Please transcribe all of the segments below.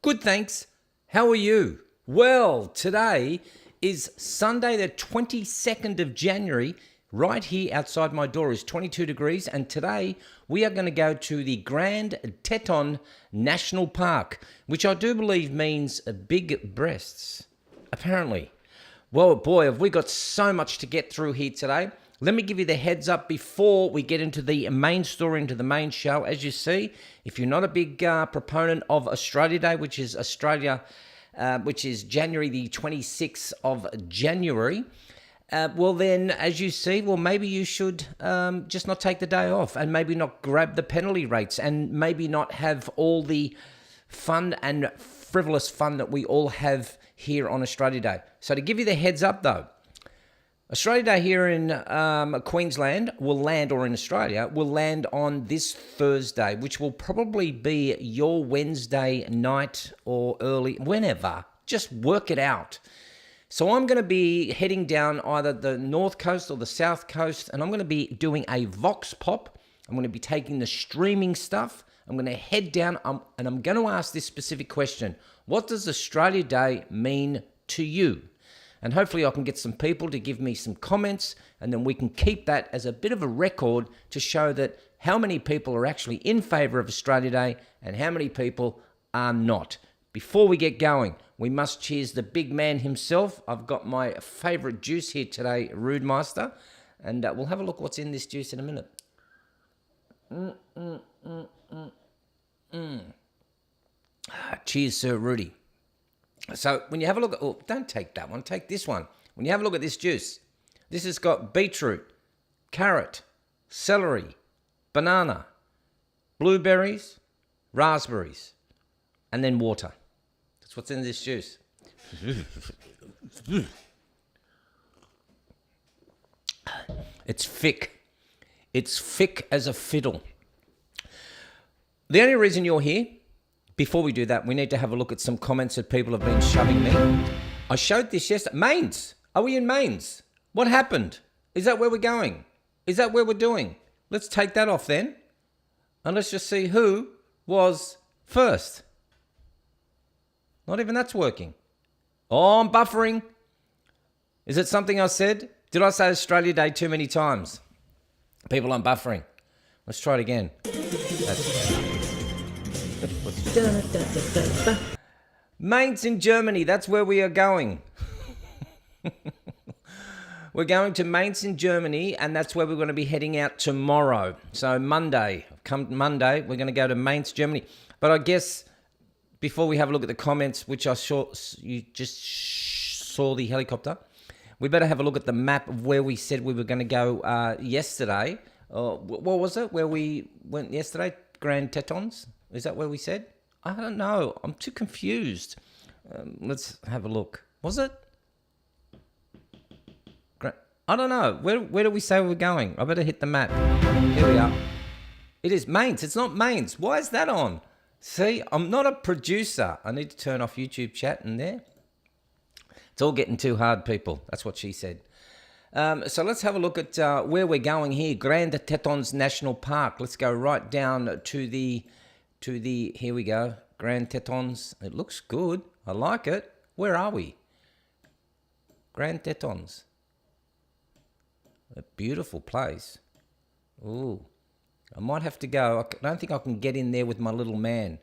Good, thanks. How are you? Well, today is Sunday the 22nd of January. Right here outside my door is 22 degrees, and today we are going to go to the Grand Teton National Park, which I do believe means big breasts, apparently. Well, boy, have we got so much to get through here today. Let me give you the heads up before we get into the main story, into the main show. As you see, if you're not a big proponent of Australia Day, which is January the 26th of January, well then, as you see, well, maybe you should just not take the day off and maybe not grab the penalty rates and maybe not have all the fun and frivolous fun that we all have here on Australia Day. So to give you the heads up, though, Australia Day here in Queensland will land, or in Australia, will land on this Thursday, which will probably be your Wednesday night or early, whenever. Just work it out. So I'm going to be heading down either the north coast or the south coast, and I'm going to be doing a Vox Pop. I'm going to be taking the streaming stuff. I'm going to head down, and I'm going to ask this specific question. What does Australia Day mean to you? And hopefully I can get some people to give me some comments, and then we can keep that as a bit of a record to show that how many people are actually in favour of Australia Day and how many people are not. Before we get going, we must cheers the big man himself. I've got my favourite juice here today, Rudi Meister, and we'll have a look what's in this juice in a minute. Cheers, Sir Rudi. So when you have a look at, oh, don't take that one, take this one. When you have a look at this juice, this has got beetroot, carrot, celery, banana, blueberries, raspberries, and then water. That's what's in this juice. It's thick. It's thick as a fiddle. The only reason you're here, before we do that, we need to have a look at some comments that people have been shoving me. I showed this yesterday. Mains. Are we in Mains? What happened? Is that where we're going? Is that where we're doing? Let's take that off then. And let's just see who was first. Not even that's working. Oh, I'm buffering. Is it something I said? Did I say Australia Day too many times? People, I'm buffering. Let's try it again. Mainz in Germany, that's where we are going. We're going to Mainz in Germany, and that's where we're going to be heading out tomorrow. So Monday, we're going to go to Mainz, Germany. But I guess before we have a look at the comments, which I saw, you just saw the helicopter, we better have a look at the map of where we said we were going to go yesterday. What was it, where we went yesterday? Grand Tetons? Is that where we said? I don't know. I'm too confused. Let's have a look. Was it? I don't know. Where do we say we're going? I better hit the map. Here we are. It is Mainz. It's not Mainz. Why is that on? See, I'm not a producer. I need to turn off YouTube chat in there. It's all getting too hard, people. That's what she said. So let's have a look at where we're going here. Grand Tetons National Park. Let's go right down to the, here we go. Grand Tetons. It looks good. I like it. Where are we? Grand Tetons. A beautiful place. Ooh. I might have to go. I don't think I can get in there with my little man.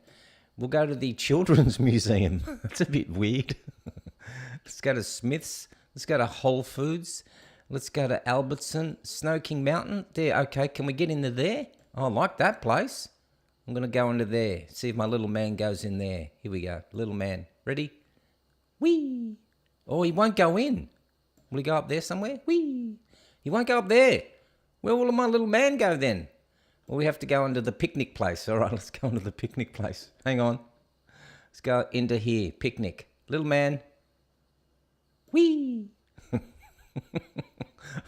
We'll go to the Children's Museum. That's a bit weird. Let's go to Smith's. Let's go to Whole Foods. Let's go to Albertson. Snow King Mountain. There, okay. Can we get into there? Oh, I like that place. I'm going to go into there. See if my little man goes in there. Here we go. Little man. Ready? Whee! Oh, he won't go in. Will he go up there somewhere? Whee! He won't go up there. Where will my little man go then? Well, we have to go into the picnic place. All right, let's go into the picnic place. Hang on. Let's go into here. Picnic. Little man. Whee!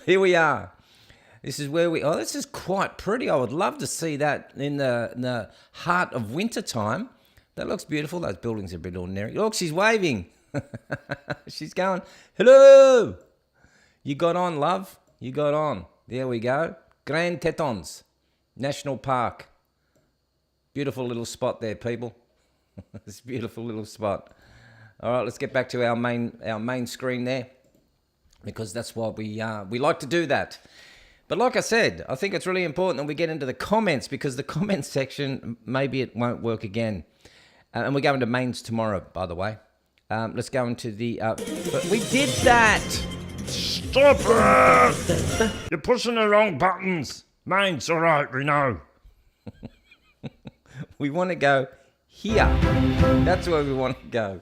Here we are. This is where we... Oh, this is quite pretty. I would love to see that in the heart of winter time. That looks beautiful. Those buildings are a bit ordinary. Look, she's waving. She's going, hello. You got on, love. You got on. There we go. Grand Tetons National Park. Beautiful little spot there, people. This beautiful little spot. All right, let's get back to our main screen there, because that's why we like to do that. But like I said, I think it's really important that we get into the comments, because the comments section, maybe it won't work again. And we're going to mains tomorrow, by the way. Let's go into the... but we did that! Stop it! You're pushing the wrong buttons. Mine's all right, we know. We want to go here. That's where we want to go.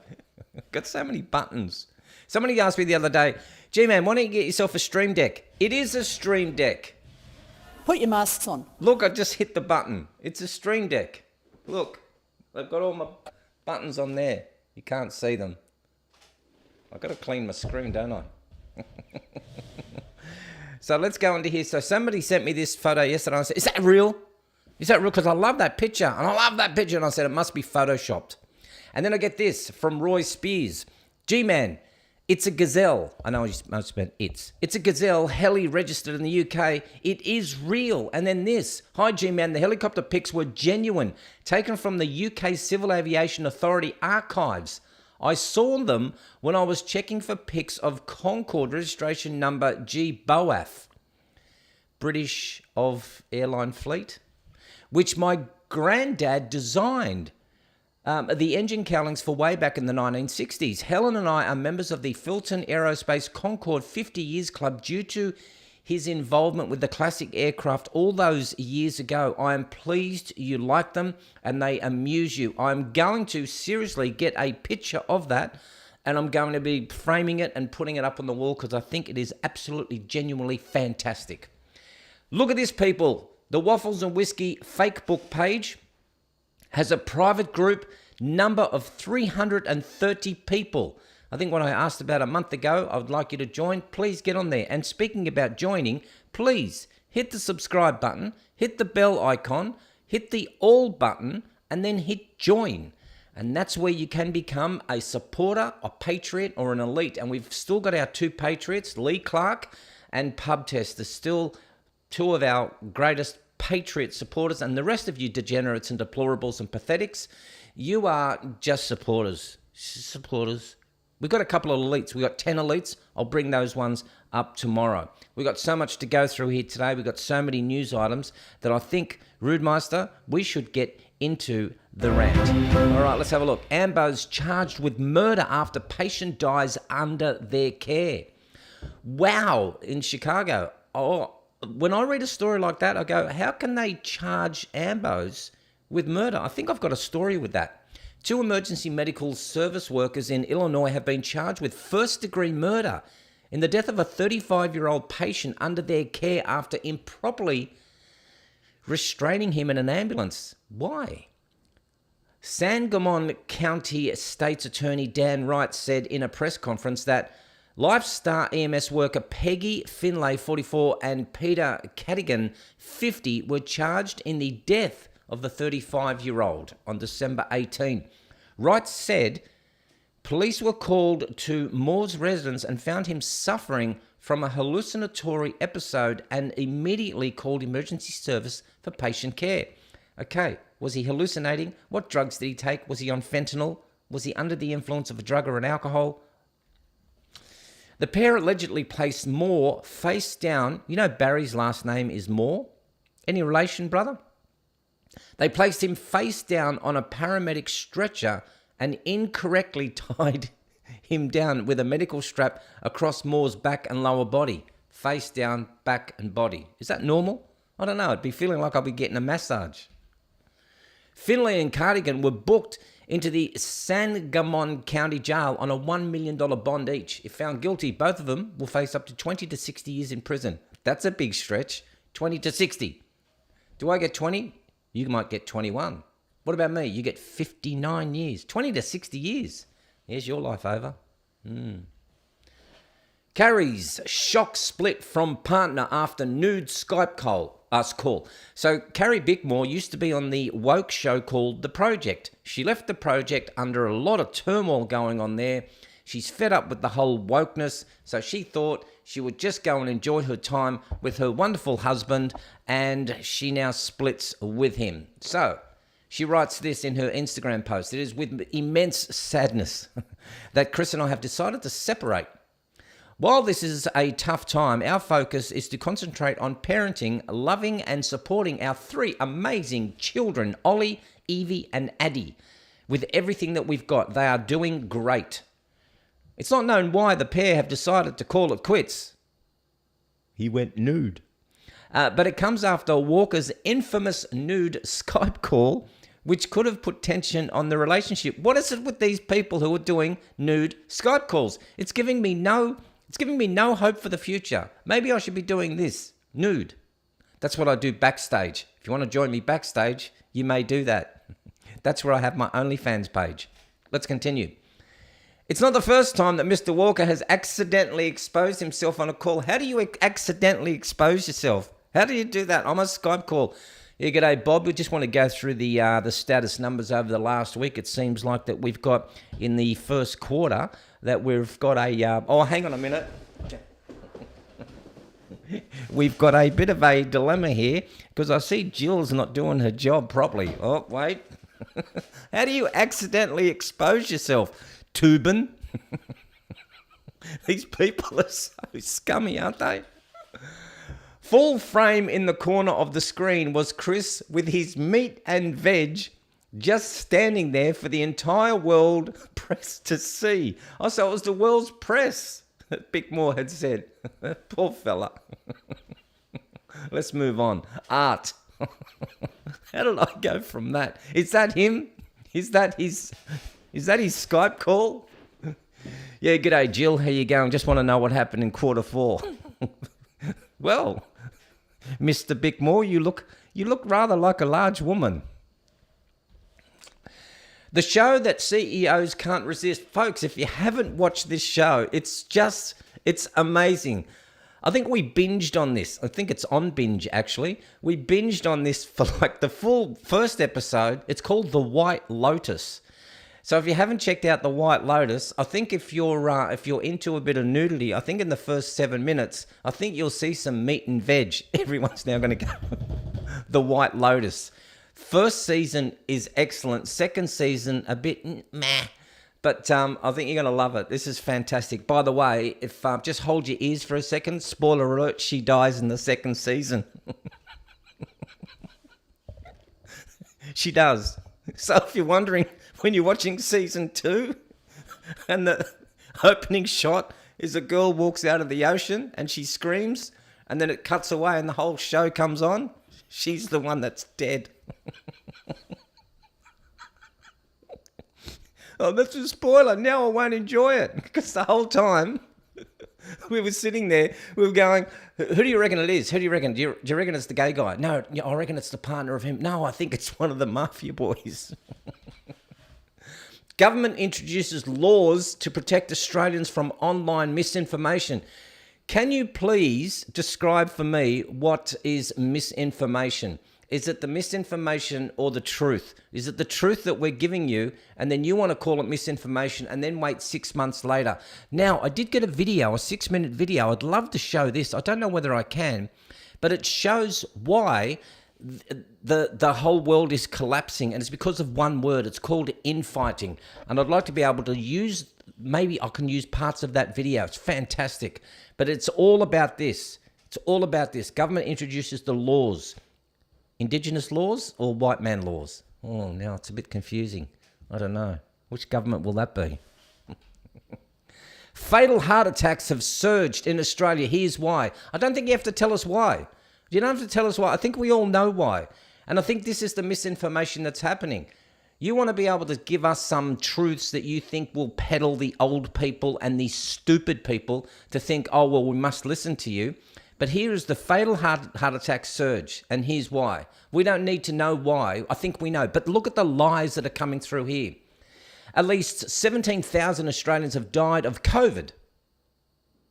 Got so many buttons. Somebody asked me the other day, gee man, why don't you get yourself a stream deck? It is a stream deck. Put your masks on. Look, I just hit the button. It's a stream deck. Look, I've got all my buttons on there. You can't see them. I've got to clean my screen, don't I? So let's go into here. So somebody sent me this photo yesterday. I said, is that real? Is that real? Because I love that picture. And I love that picture. And I said, it must be photoshopped. And then I get this from Roy Spears. G-Man, it's a gazelle. I know I just meant it's. It's a gazelle, heli registered in the UK. It is real. And then this. Hi, G-Man. The helicopter pics were genuine. Taken from the UK Civil Aviation Authority archives. I saw them when I was checking for pics of Concorde registration number G BOAF, British of Airline Fleet, which my granddad designed. The engine cowlings for way back in the 1960s. Helen and I are members of the Filton Aerospace Concorde 50 Years Club due to his involvement with the classic aircraft all those years ago. I am pleased you like them and they amuse you. I'm going to seriously get a picture of that, and I'm going to be framing it and putting it up on the wall because I think it is absolutely genuinely fantastic. Look at this, people. The Waffles and Whisky fake book page has a private group number of 330 people. I think what I asked about a month ago, I would like you to join. Please get on there. And speaking about joining, please hit the subscribe button, hit the bell icon, hit the all button, and then hit join. And that's where you can become a supporter, a patriot, or an elite. And we've still got our two patriots, Lee Clark and Pub Test. They're still two of our greatest patriot supporters. And the rest of you degenerates and deplorables and pathetics, you are just supporters. Supporters. We've got a couple of elites. We've got 10 elites. I'll bring those ones up tomorrow. We've got so much to go through here today. We've got so many news items that I think, Rudemeister, we should get into the rant. All right, let's have a look. Ambo's charged with murder after patient dies under their care. Wow, in Chicago. Oh, when I read a story like that, I go, how can they charge Ambos with murder? I think I've got a story with that. 2 emergency medical service workers in Illinois have been charged with first-degree murder in the death of a 35-year-old patient under their care after improperly restraining him in an ambulance. Why? Sangamon County State's Attorney Dan Wright said in a press conference that Lifestar EMS worker Peggy Finlay, 44, and Peter Cadigan, 50, were charged in the death of the 35-year-old on December 18. Wright said police were called to Moore's residence and found him suffering from a hallucinatory episode and immediately called emergency service for patient care. Okay, was he hallucinating? What drugs did he take? Was he on fentanyl? Was he under the influence of a drug or an alcohol? The pair allegedly placed Moore face down. You know Barry's last name is Moore? Any relation, brother? They placed him face down on a paramedic stretcher and incorrectly tied him down with a medical strap across Moore's back and lower body. Face down, back and body. Is that normal? I don't know. I'd be feeling like I'll be getting a massage. Finlay and Cardigan were booked into the Sangamon County Jail on a $1 million bond each. If found guilty, both of them will face up to 20 to 60 years in prison. That's a big stretch. 20 to 60. Do I get 20? You might get 21. What about me? You get 59 years. 20 to 60 years. Here's your life over. Carrie's shock split from partner after nude Skype call. So Carrie Bickmore used to be on the woke show called The Project. She left The Project under a lot of turmoil going on there. She's fed up with the whole wokeness, so she thought she would just go and enjoy her time with her wonderful husband, and she now splits with him. So She writes this in her Instagram post. It is with immense sadness that Chris and I have decided to separate. While this is a tough time, our focus is to concentrate on parenting, loving and supporting our 3 amazing children, Ollie, Evie and Addie. With everything that we've got, they are doing great. It's not known why the pair have decided to call it quits. He went nude. But it comes after Walker's infamous nude Skype call, which could have put tension on the relationship. What is it with these people who are doing nude Skype calls? It's giving me no hope for the future. Maybe I should be doing this, nude. That's what I do backstage. If you want to join me backstage, you may do that. That's where I have my OnlyFans page. Let's continue. It's not the first time that Mr. Walker has accidentally exposed himself on a call. How do you accidentally expose yourself? How do you do that on a Skype call? Yeah, g'day, Bob. We just want to go through the status numbers over the last week. It seems like that we've got in the first quarter that we've got a... oh, hang on a minute. We've got a bit of a dilemma here because I see Jill's not doing her job properly. Oh, wait. How do you accidentally expose yourself? Tubin. These people are so scummy, aren't they? Full frame in the corner of the screen was Chris with his meat and veg just standing there for the entire world press to see. Oh, so it was the world's press that Bickmore had said. Poor fella. Let's move on. Art. How did I go from that? Is that him? Is that his Skype call? Yeah, g'day, Jill. How you going? Just want to know what happened in quarter 4. Well, Mr. Bickmore, you look rather like a large woman. The show that CEOs can't resist. Folks, if you haven't watched this show, it's amazing. I think we binged on this. I think it's on binge, actually. We binged on this for like the full first episode. It's called The White Lotus. So if you haven't checked out The White Lotus, I think if you're into a bit of nudity, I think in the first 7 minutes, I think you'll see some meat and veg. Everyone's now going to go The White Lotus. First season is excellent. Second season, a bit meh. But I think you're going to love it. This is fantastic. By the way, if just hold your ears for a second. Spoiler alert, she dies in the second season. She does. So if you're wondering, when you're watching season 2 and the opening shot is a girl walks out of the ocean and she screams and then it cuts away and the whole show comes on, she's the one that's dead. Oh, that's a spoiler. Now I won't enjoy it because the whole time we were sitting there, we were going, who do you reckon it is? Who do you reckon? Do you reckon it's the gay guy? No, I reckon it's the partner of him. No, I think it's one of the mafia boys. Government introduces laws to protect Australians from online misinformation. Can you please describe for me what is misinformation? Is it the misinformation or the truth? Is it the truth that we're giving you and then you want to call it misinformation and then wait 6 months later? Now, I did get a video, a 6-minute video. I'd love to show this. I don't know whether I can, but it shows why the whole world is collapsing, and it's because of one word. It's called infighting. And I'd like to be able to use, maybe I can use parts of that video. It's fantastic. But it's all about this. It's all about this. Government introduces the laws. Indigenous laws or white man laws? Oh, now it's a bit confusing. I don't know. Which government will that be? Fatal heart attacks have surged in Australia. Here's why. I don't think you have to tell us why. You don't have to tell us why. I think we all know why. And I think this is the misinformation that's happening. You want to be able to give us some truths that you think will peddle the old people and these stupid people to think, oh, well, we must listen to you. But here is the fatal heart attack surge, and here's why. We don't need to know why. I think we know. But look at the lies that are coming through here. At least 17,000 Australians have died of COVID.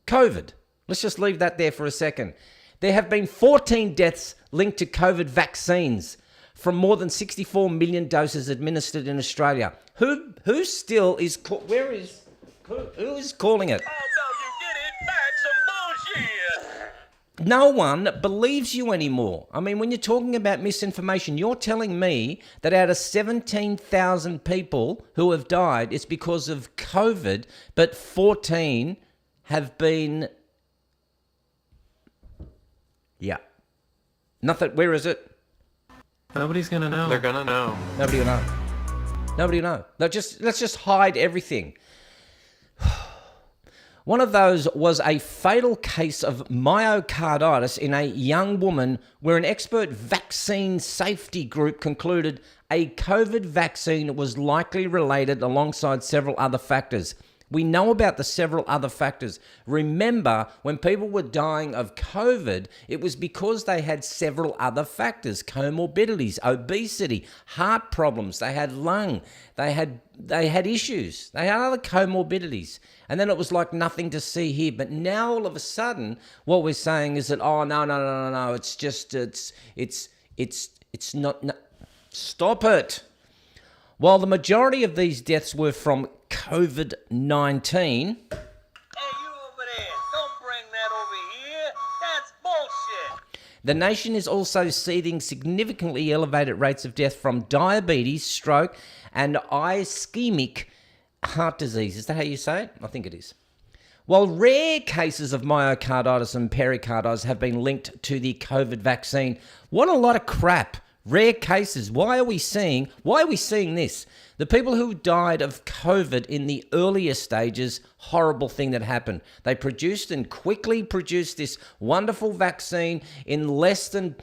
COVID. Let's just leave that there for a second. There have been 14 deaths linked to COVID vaccines from more than 64 million doses administered in Australia. Who still is... who is calling it? Oh, no, you did it. That's some bullshit. No one believes you anymore. I mean, when you're talking about misinformation, you're telling me that out of 17,000 people who have died, it's because of COVID, but 14 have been... Yeah. Nothing. Where is it? Nobody's gonna know. They're gonna know. Nobody will know. Nobody will know. Let's just hide everything. One of those was a fatal case of myocarditis in a young woman where an expert vaccine safety group concluded a COVID vaccine was likely related alongside several other factors. We know about the several other factors. Remember, when people were dying of COVID, it was because they had several other factors: comorbidities, obesity, heart problems, they had lung, they had issues, they had other comorbidities. And then it was like nothing to see here. But now all of a sudden, what we're saying is that, oh, no, it's just, it's not, no. Stop it. While the majority of these deaths were from COVID-19. Hey, you over there, don't bring that over here. That's bullshit. The nation is also seeing significantly elevated rates of death from diabetes, stroke, and ischemic heart disease. Is that how you say it? I think it is. While rare cases of myocarditis and pericarditis have been linked to the COVID vaccine, what a lot of crap. Rare cases. Why are we seeing this? The people who died of COVID in the earlier stages, horrible thing that happened. They produced and quickly produced this wonderful vaccine in less than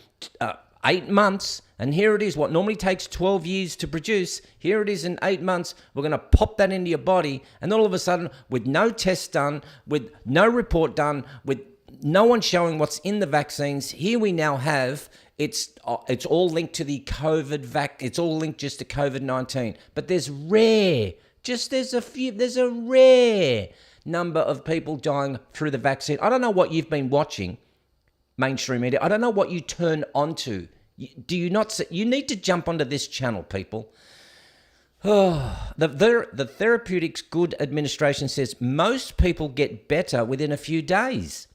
8 months. And here it is, what normally takes 12 years to produce. Here it is in 8 months. We're going to pop that into your body. And all of a sudden, with no test done, with no report done, with no one showing what's in the vaccines, here we now have... It's all linked to the COVID it's all linked just to COVID-19. But there's a rare number of people dying through the vaccine. I don't know what you've been watching, mainstream media. I don't know what you turn onto. Do you not? You need to jump onto this channel, people. Oh, the Therapeutics Good Administration says most people get better within a few days.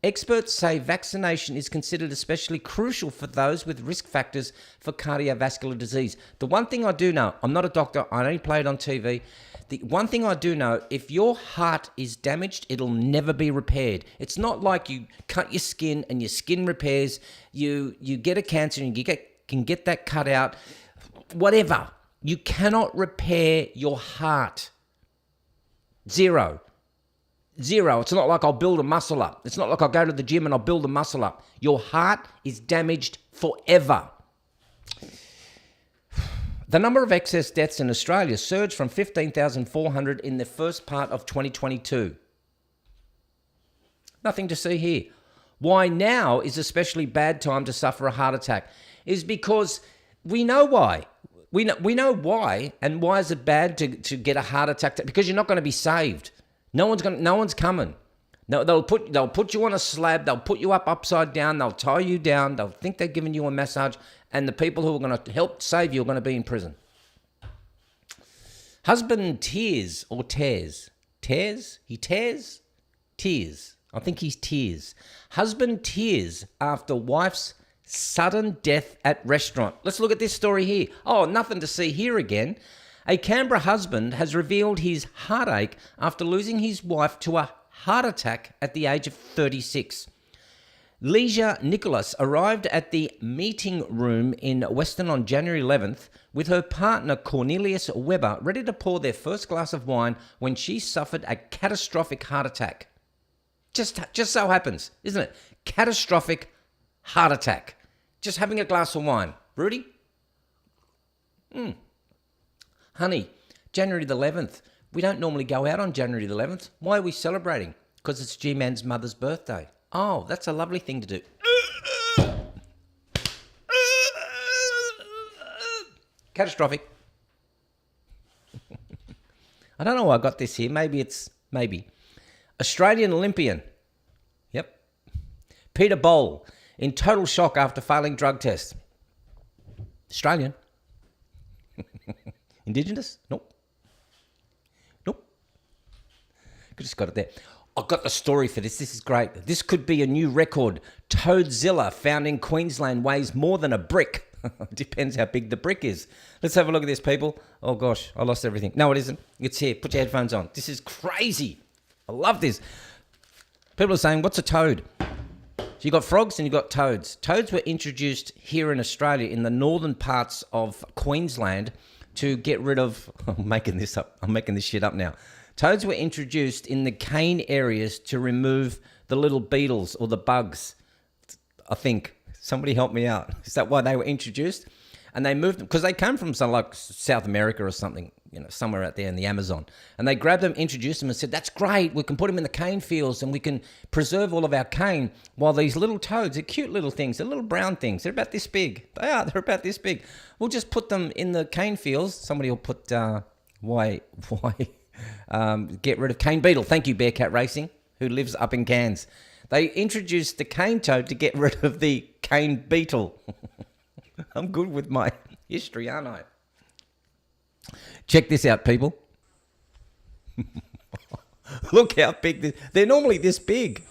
Experts say vaccination is considered especially crucial for those with risk factors for cardiovascular disease. The one thing I do know, I'm not a doctor, I only play it on TV. The one thing I do know, if your heart is damaged, it'll never be repaired. It's not like you cut your skin and your skin repairs. You get a cancer and you can get that cut out. Whatever. You cannot repair your heart. Zero. It's not like I'll build a muscle up. It's not like I'll go to the gym and I'll build a muscle up. Your heart is damaged forever. The number of excess deaths in Australia surged from 15,400 in the first part of 2022. Nothing to see here. Why now is especially bad time to suffer a heart attack is because we know why. We know why, and why is it bad to get a heart attack? Because you're not going to be saved. No one's coming. No, they'll put you on a slab. They'll put you upside down. They'll tie you down. They'll think they're giving you a massage, and the people who are going to help save you are going to be in prison. Husband tears or tears. Tears? He tears? Tears. I think he's tears. Husband tears after wife's sudden death at restaurant. Let's look at this story here. Oh, nothing to see here again. A Canberra husband has revealed his heartache after losing his wife to a heart attack at the age of 36. Leisha Nicholas arrived at the meeting room in Western on January 11th with her partner Cornelius Webber ready to pour their first glass of wine when she suffered a catastrophic heart attack. Just so happens, isn't it? Catastrophic heart attack. Just having a glass of wine. Rudi? Honey, January the 11th. We don't normally go out on January the 11th. Why are we celebrating? Because it's G-Man's mother's birthday. Oh, that's a lovely thing to do. Catastrophic. I don't know why I got this here. Maybe. Australian Olympian. Yep. Peter Bowl in total shock after failing drug test. Australian. Indigenous? Nope. Just got it there. I've got the story for this. This is great. This could be a new record. Toadzilla, found in Queensland, weighs more than a brick. Depends how big the brick is. Let's have a look at this, people. Oh, gosh, I lost everything. No, it isn't. It's here. Put your headphones on. This is crazy. I love this. People are saying, what's a toad? So you got frogs and you got toads. Toads were introduced here in Australia in the northern parts of Queensland to get rid of... I'm making this up. I'm making this shit up now. Toads were introduced in the cane areas to remove the little beetles or the bugs, I think. Somebody help me out. Is that why they were introduced? And they moved them, because they came from some like South America or something, you know, somewhere out there in the Amazon. And they grabbed them, introduced them and said, that's great. We can put them in the cane fields and we can preserve all of our cane. While these little toads are cute little things. They're little brown things. They're about this big. They're about this big. We'll just put them in the cane fields. Somebody will put, why, get rid of cane beetle. Thank you, Bearcat Racing, who lives up in Cairns. They introduced the cane toad to get rid of the cane beetle. I'm good with my history, aren't I? Check this out, people. Look how big this... They're normally this big.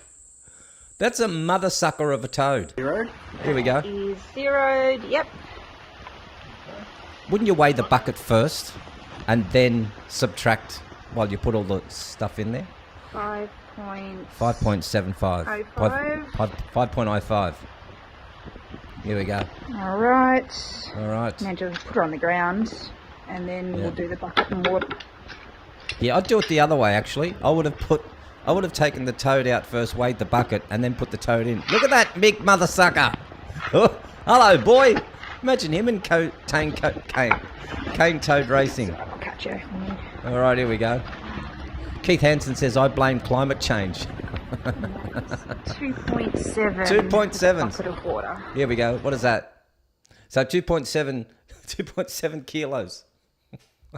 That's a mother sucker of a toad. Zeroed? Here we go. Is zeroed, yep. Wouldn't you weigh the bucket first and then subtract while you put all the stuff in there? 5.75. 5.05. Here we go. All right. Now just put her on the ground, and then we'll do the bucket and water. Yeah, I'd do it the other way, actually. I would have taken the toad out first, weighed the bucket, and then put the toad in. Look at that big mother sucker. Oh, hello, boy. Imagine him in cane toad racing. I'll catch you. All right, here we go. Keith Hansen says, I blame climate change. 2.7. 2.7. Bucket of water. Here we go. What is that? So 2.7 kilos.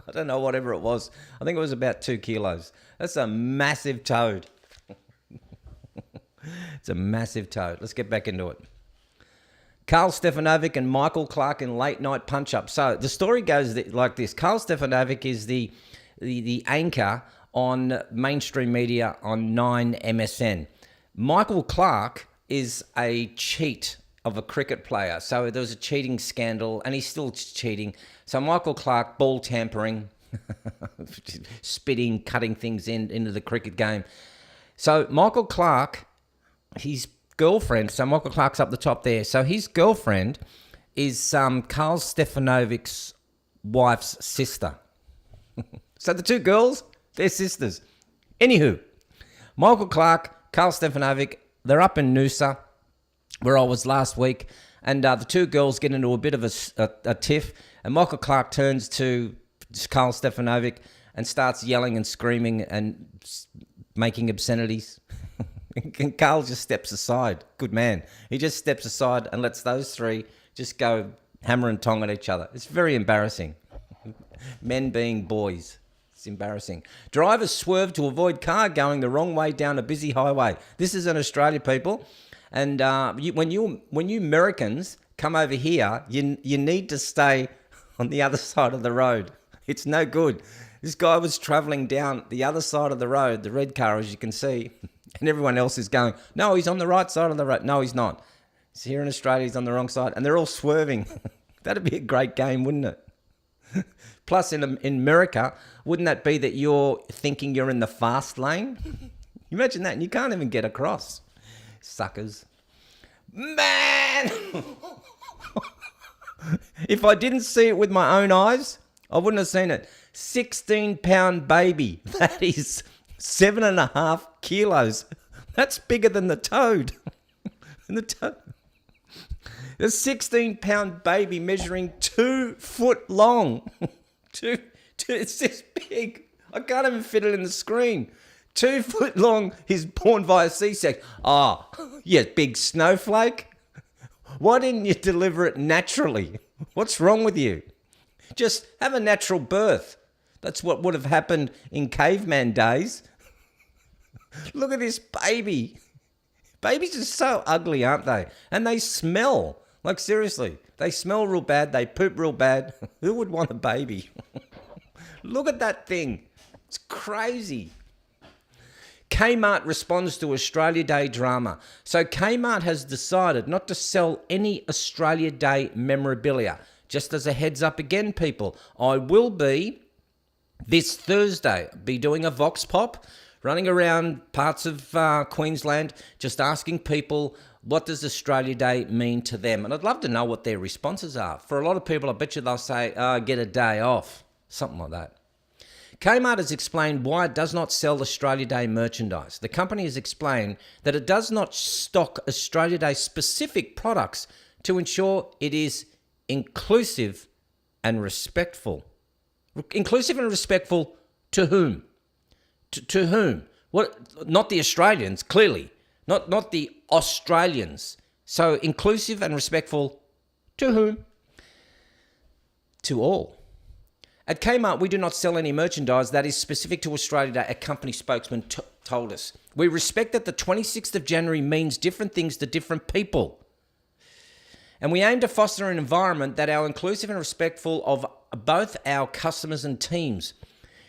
I don't know, whatever it was. I think it was about 2 kilos. That's a massive toad. It's a massive toad. Let's get back into it. Karl Stefanovic and Michael Clark in Late Night Punch-Up. So the story goes like this. Karl Stefanovic is the anchor on mainstream media on 9 MSN. Michael Clark is a cheat of a cricket player. So there was a cheating scandal, and he's still cheating. So Michael Clark, ball tampering, spitting, cutting things into the cricket game. So Michael Clark, his girlfriend, so Michael Clark's up the top there. So his girlfriend is Karl Stefanovic's wife's sister. So the two girls, they're sisters. Anywho, Michael Clark, Karl Stefanovic, they're up in Noosa, where I was last week, and the two girls get into a bit of a tiff, and Michael Clark turns to Karl Stefanovic and starts yelling and screaming and making obscenities. And Karl just steps aside. Good man. He just steps aside and lets those three just go hammer and tong at each other. It's very embarrassing. Men being boys. It's embarrassing. Drivers swerve to avoid car going the wrong way down a busy highway. This is in Australia, people. And when you Americans come over here, you need to stay on the other side of the road. It's no good. This guy was travelling down the other side of the road, the red car, as you can see, and everyone else is going, no, he's on the right side of the road. No, he's not. He's here in Australia, he's on the wrong side, and they're all swerving. That'd be a great game, wouldn't it? Plus, in America, wouldn't that be that you're thinking you're in the fast lane? Imagine that, and you can't even get across. Suckers. Man! If I didn't see it with my own eyes, I wouldn't have seen it. 16-pound baby. That is 7.5 kilos. That's bigger than the toad. The 16-pound baby measuring 2 foot long. It's this big. I can't even fit it in the screen. 2 foot long. He's born via C-section. Oh, you big snowflake. Why didn't you deliver it naturally? What's wrong with you? Just have a natural birth. That's what would have happened in caveman days. Look at this baby. Babies are so ugly, aren't they? And they smell. Like, seriously. They smell real bad. They poop real bad. Who would want a baby? Look at that thing. It's crazy. Kmart responds to Australia Day drama. So Kmart has decided not to sell any Australia Day memorabilia. Just as a heads up again, people, I will be, this Thursday, be doing a Vox Pop, running around parts of Queensland, just asking people, what does Australia Day mean to them? And I'd love to know what their responses are. For a lot of people, I bet you they'll say, get a day off, something like that. Kmart has explained why it does not sell Australia Day merchandise. The company has explained that it does not stock Australia Day specific products to ensure it is inclusive and respectful. Inclusive and respectful to whom? To whom? What? Not the Australians, clearly. Not the Australians. So inclusive and respectful to whom? To all. At Kmart, we do not sell any merchandise that is specific to Australia Day, a company spokesman told us. We respect that the 26th of January means different things to different people. And we aim to foster an environment that are inclusive and respectful of both our customers and teams.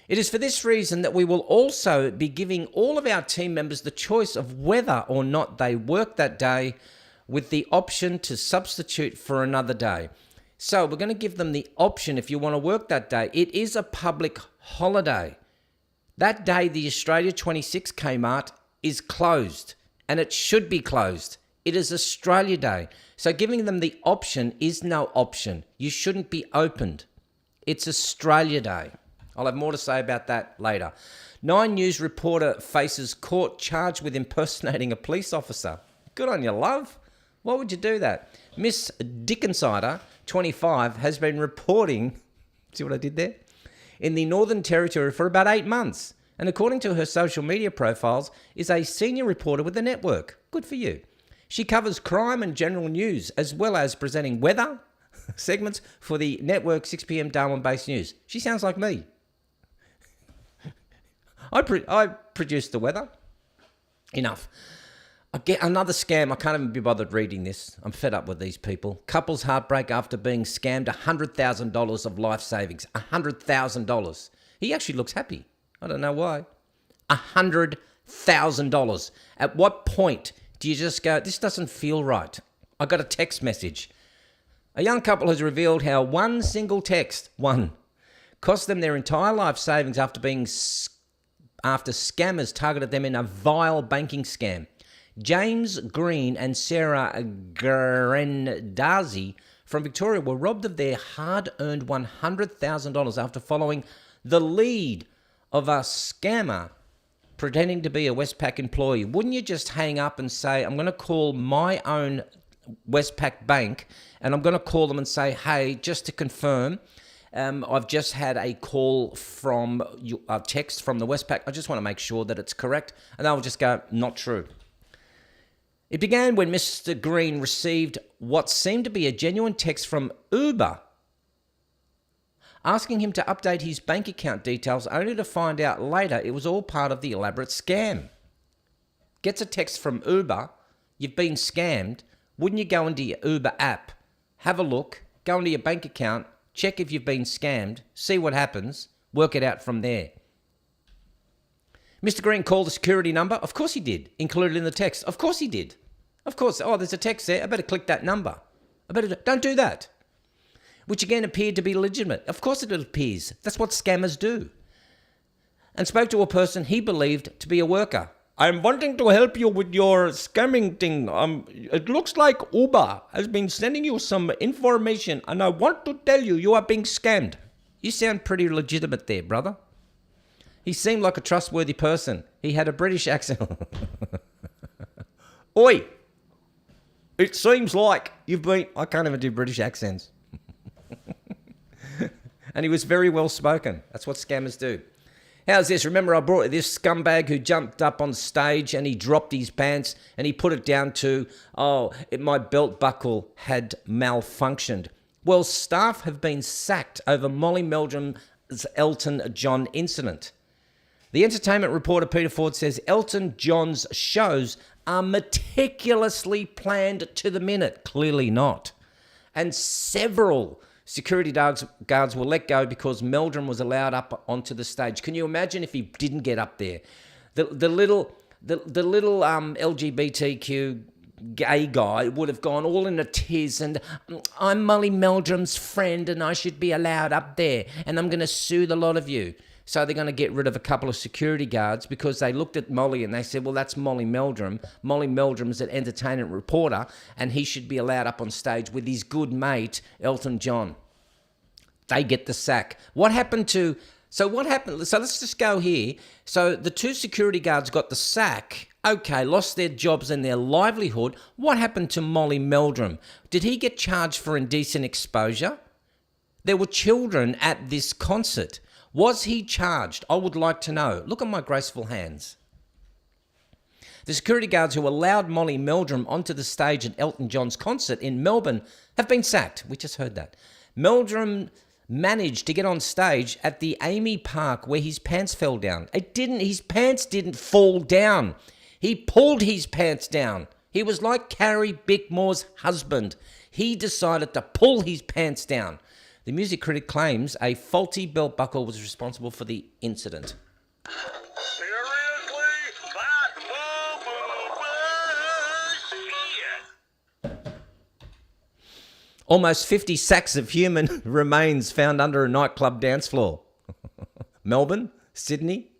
It is for this reason that we will also be giving all of our team members the choice of whether or not they work that day, with the option to substitute for another day. So we're going to give them the option if you want to work that day. It is a public holiday. That day, the Australia 26 Kmart is closed, and it should be closed. It is Australia Day. So giving them the option is no option. You shouldn't be opened. It's Australia Day. I'll have more to say about that later. 9 News reporter faces court charged with impersonating a police officer. Good on you, love. Why would you do that? Miss Dickinsider, 25, has been reporting, see what I did there? In the Northern Territory for about 8 months. And according to her social media profiles, is a senior reporter with the network. Good for you. She covers crime and general news, as well as presenting weather segments for the network 6 p.m. Darwin-based news. She sounds like me. I produce the weather. Enough. I get another scam. I can't even be bothered reading this. I'm fed up with these people. Couples heartbreak after being scammed $100,000 of life savings. $100,000. He actually looks happy. I don't know why. $100,000. At what point do you just go, this doesn't feel right? I got a text message. A young couple has revealed how one single text, cost them their entire life savings after scammers targeted them in a vile banking scam. James Green and Sarah Grendazi from Victoria were robbed of their hard-earned $100,000 after following the lead of a scammer pretending to be a Westpac employee. Wouldn't you just hang up and say, I'm going to call my own Westpac bank and I'm going to call them and say, hey, just to confirm, I've just had a call from a text from the Westpac. I just want to make sure that it's correct. And they'll just go, not true. It began when Mr. Green received what seemed to be a genuine text from Uber asking him to update his bank account details, only to find out later it was all part of the elaborate scam. Gets a text from Uber, you've been scammed. Wouldn't you go into your Uber app, have a look, go into your bank account, check if you've been scammed, see what happens, work it out from there. Mr. Green called the security number. Of course he did. Included in the text. Of course he did. Of course. Oh, there's a text there. I better click that number. Don't do that. Which again appeared to be legitimate. Of course it appears. That's what scammers do. And spoke to a person he believed to be a worker. I'm wanting to help you with your scamming thing. It looks like Uber has been sending you some information and I want to tell you you are being scammed. You sound pretty legitimate there, brother. He seemed like a trustworthy person. He had a British accent. Oi! It seems like you've been... I can't even do British accents. And he was very well spoken. That's what scammers do. How's this? Remember I brought this scumbag who jumped up on stage and he dropped his pants and he put it down to, my belt buckle had malfunctioned. Well, staff have been sacked over Molly Meldrum's Elton John incident. The entertainment reporter Peter Ford says Elton John's shows are meticulously planned to the minute. Clearly not. And several security guards were let go because Meldrum was allowed up onto the stage. Can you imagine if he didn't get up there? The little LGBTQ gay guy would have gone all in a tiz and I'm Molly Meldrum's friend and I should be allowed up there and I'm going to sue the lot of you. So they're going to get rid of a couple of security guards because they looked at Molly and they said, well, that's Molly Meldrum. Molly Meldrum's an entertainment reporter and he should be allowed up on stage with his good mate, Elton John. They get the sack. What happened? So let's just go here. So the two security guards got the sack. Okay, lost their jobs and their livelihood. What happened to Molly Meldrum? Did he get charged for indecent exposure? There were children at this concert. Was he charged? I would like to know. Look at my graceful hands. The security guards who allowed Molly Meldrum onto the stage at Elton John's concert in Melbourne have been sacked. We just heard that. Meldrum managed to get on stage at the Amy Park where his pants fell down. His pants didn't fall down. He pulled his pants down. He was like Carrie Bickmore's husband. He decided to pull his pants down. The music critic claims a faulty belt buckle was responsible for the incident. Seriously? That shit. Almost 50 sacks of human remains found under a nightclub dance floor. Melbourne, Sydney,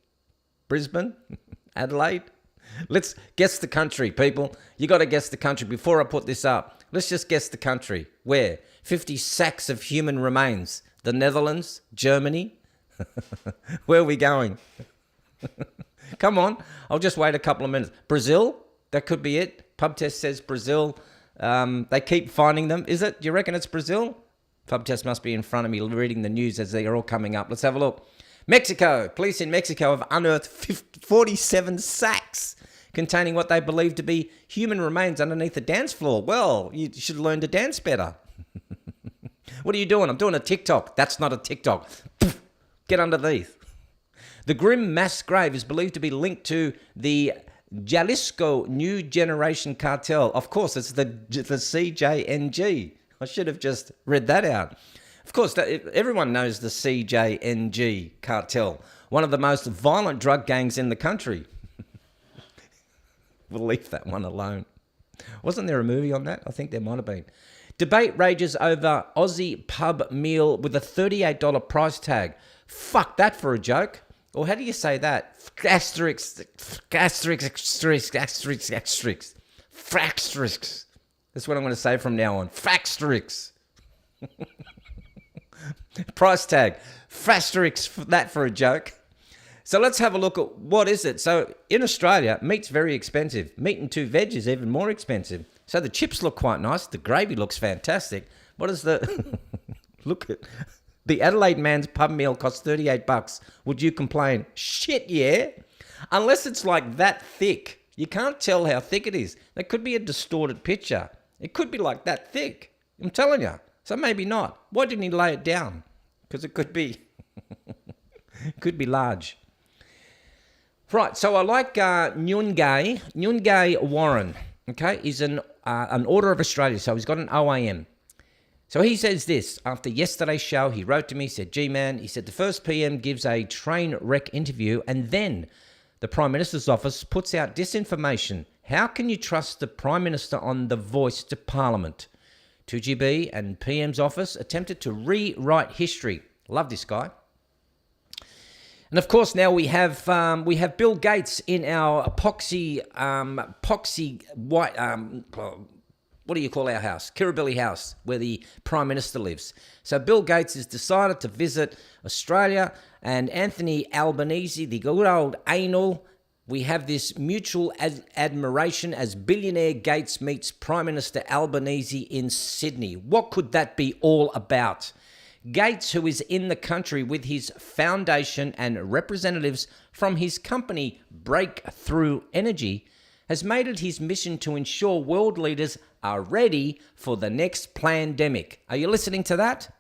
Brisbane, Adelaide. Let's guess the country, people. You got to guess the country before I put this up. Let's just guess the country. Where? 50 sacks of human remains. The Netherlands, Germany. Where are we going? Come on. I'll just wait a couple of minutes. Brazil? That could be it. Pub test says Brazil. They keep finding them. Is it? Do you reckon it's Brazil? Pub test must be in front of me reading the news as they are all coming up. Let's have a look. Mexico. Police in Mexico have unearthed 47 sacks containing what they believe to be human remains underneath the dance floor. Well, you should learn to dance better. What are you doing? I'm doing a TikTok. That's not a TikTok. Get underneath. The grim mass grave is believed to be linked to the Jalisco New Generation Cartel. Of course, it's the CJNG. I should have just read that out. Of course, everyone knows the CJNG cartel, one of the most violent drug gangs in the country. We'll leave that one alone. Wasn't there a movie on that? I think there might have been. Debate rages over Aussie pub meal with a $38 price tag. Fuck that for a joke. Or how do you say that? Asterisk. That's what I'm going to say from now on. Faxtrix. Price tag. Fastrix, that for a joke. So let's have a look at what is it. So in Australia, meat's very expensive. Meat and 2 veg is even more expensive. So the chips look quite nice. The gravy looks fantastic. What is the... Look at... The Adelaide man's pub meal costs $38. Would you complain? Shit, yeah. Unless it's like that thick. You can't tell how thick it is. That could be a distorted picture. It could be like that thick. I'm telling you. So maybe not. Why didn't he lay it down? Because it could be... could be large. Right, so I like Nyungay Warren. Okay, he's an Order of Australia, so he's got an OAM. So he says this, after yesterday's show, he wrote to me, said, G-Man, he said, the first PM gives a train wreck interview and then the Prime Minister's office puts out disinformation. How can you trust the Prime Minister on the voice to Parliament? 2GB and PM's office attempted to rewrite history. Love this guy. And of course, now we have Bill Gates in our epoxy white, what do you call our house? Kirribilli House, where the Prime Minister lives. So Bill Gates has decided to visit Australia, and Anthony Albanese, the good old anal, we have this mutual admiration as billionaire Gates meets Prime Minister Albanese in Sydney. What could that be all about? Gates, who is in the country with his foundation and representatives from his company Breakthrough Energy, has made it his mission to ensure world leaders are ready for the next pandemic. Are you listening to that?